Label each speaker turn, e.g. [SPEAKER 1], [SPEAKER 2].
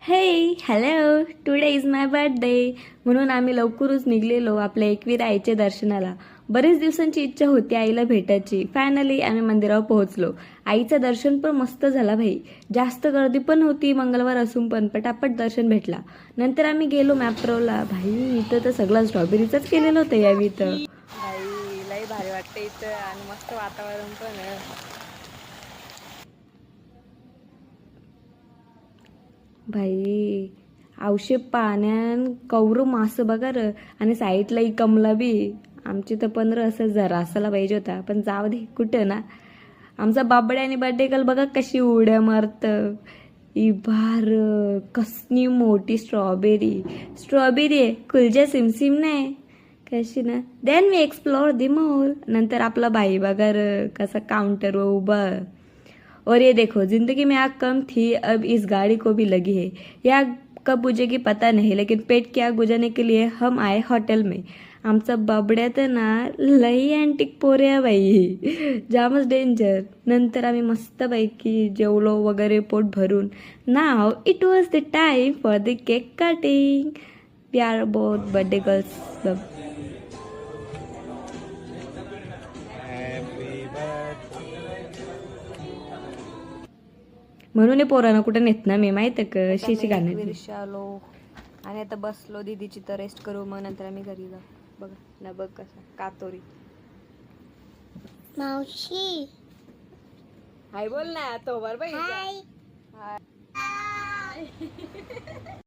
[SPEAKER 1] हे hello, today is my birthday. म्हणून आम्ही लवकरच निघलेलो आपल्या एकवीर आईच्या दर्शनाला. बरेच दिवसांची इच्छा होती आईला भेटायची. फायनली आम्ही मंदिरावर पोहोचलो. आईचं दर्शन पण मस्त झाला भाई. जास्त गर्दी पण होती मंगळवार असून पण पटापट दर्शन भेटला. नंतर आम्ही गेलो मॅप्रोला. भाई इथं तर सगळं स्ट्रॉबेरीचंच केलेलं होतं यावी तर. भाई लई भारी वाटतं इथं आणि मस्त वातावरण पण आहे. भाई औषध पाण्यान कौरव मास बघा र. आणि साईडला कमला बी. आमची तर 15 असं जरा असायला पाहिजे होता, पण जाऊ दे कुठं ना. आमचा बाबड्या आणि बर्थडे गर्ल बघा कशी उड्या मारत. इभार कसनी मोठी स्ट्रॉबेरी. स्ट्रॉबेरी आहे, कुलजा सिमसिम नाही कशी ना. Than me explore the mall. नंतर आपला भाई बघा र कसा काउंटरवर उभा. और ये देखो, जिंदगी में आग कम थी, अब इस गाड़ी को भी लगी है. ये आग कब बुझेगी पता नहीं, लेकिन पेट की आग बुझाने के लिए हम आए हॉटेल में. आमचा बाबड्या तर ना लई अँटिक पोऱ्या बाई. जामच डेंजर. नंतर आम्ही मस्तपैकी जेवलो वगैरे पोट भरून. नाव it was the time for the cake cutting. We are both birthday girls. म्हणून हे पोरांना कुठं नेत ना मी माहित आहे का शिशी घालण्याची. आलो आणि आता बसलो दीदीची तर रेस्ट करू, मग नंतर आम्ही घरी जाऊ. बघा ना, बघ कसा कातोरी
[SPEAKER 2] मावशी
[SPEAKER 1] हाय बोल ना तो बरोबर.
[SPEAKER 2] हाय.
[SPEAKER 1] हाय.